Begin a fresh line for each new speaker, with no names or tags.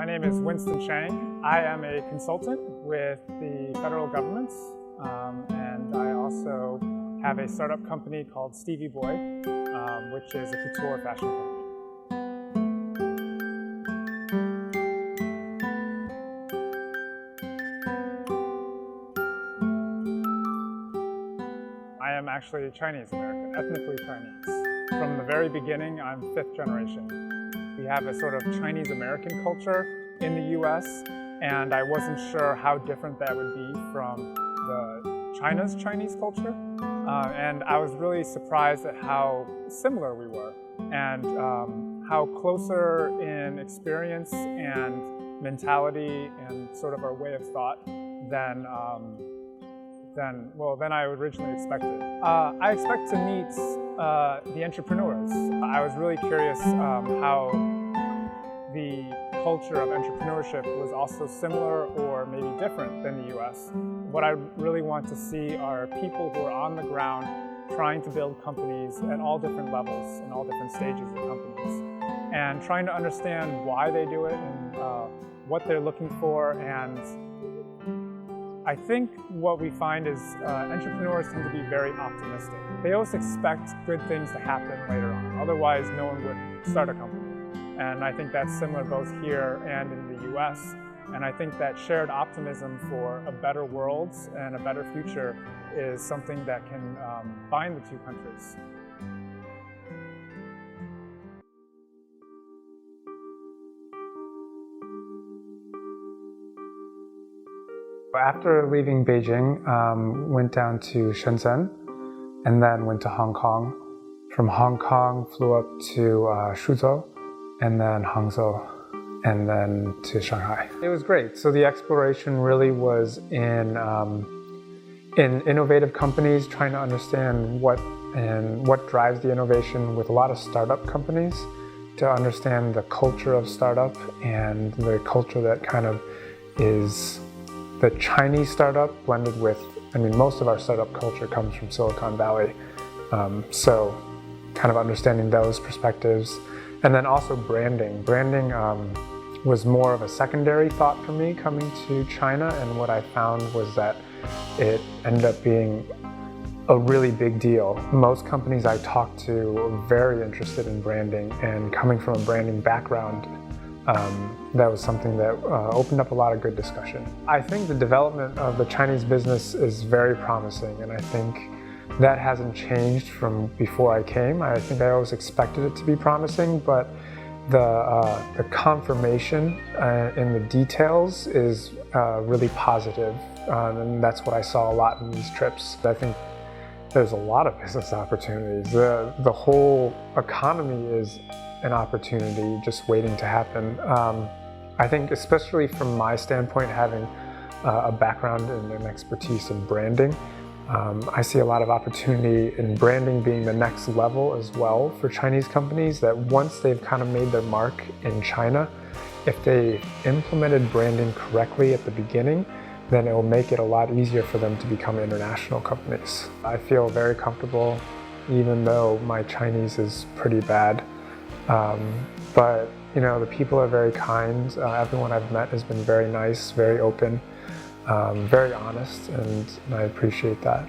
name is Winston Chang. I am a consultant with the federal government, and I also have a startup company called Stevie Boy, which is a couture fashion company. I am actually Chinese American, ethnically Chinese. From the very beginning, I'm 5th generation. We have a sort of Chinese American culture in the US, and I wasn't sure how different that would be from China's Chinese culture. And I was really surprised at how similar we were, and how closer in experience and mentality and sort of our way of thought than I originally expected. I expect to meet the entrepreneurs. I was really curious how the culture of entrepreneurship was also similar or maybe different than the US. What I really want to see are people who are on the ground trying to build companies at all different levels and all different stages of companies, and trying to understand why they do it and what they're looking for. And I think what we find is entrepreneurs tend to be very optimistic. They always expect good things to happen later on, otherwise no one would start a company. And I think that's similar both here and in the US. And I think that shared optimism for a better world and a better future is something that can bind the two countries. After leaving Beijing, went down to Shenzhen and then went to Hong Kong. From Hong Kong, flew up to Suzhou and then Hangzhou and then to Shanghai. It was great. So the exploration really was in innovative companies, trying to understand what drives the innovation with a lot of startup companies, to understand the culture of startup and the culture that kind of is the Chinese startup blended with, most of our startup culture comes from Silicon Valley. So kind of understanding those perspectives. And then also branding. Branding was more of a secondary thought for me coming to China, and what I found was that it ended up being a really big deal. Most companies I talked to were very interested in branding, and coming from a branding background, that was something that opened up a lot of good discussion. I think the development of the Chinese business is very promising, and I think that hasn't changed from before I came. I think I always expected it to be promising, but the confirmation in the details is really positive, and that's what I saw a lot in these trips. I think there's a lot of business opportunities. The whole economy is an opportunity just waiting to happen. I think especially from my standpoint, having a background and an expertise in branding, I see a lot of opportunity in branding being the next level as well for Chinese companies, that once they've kind of made their mark in China, if they implemented branding correctly at the beginning, then it will make it a lot easier for them to become international companies. I feel very comfortable, even though my Chinese is pretty bad. But the people are very kind. Everyone I've met has been very nice, very open, very honest, and I appreciate that.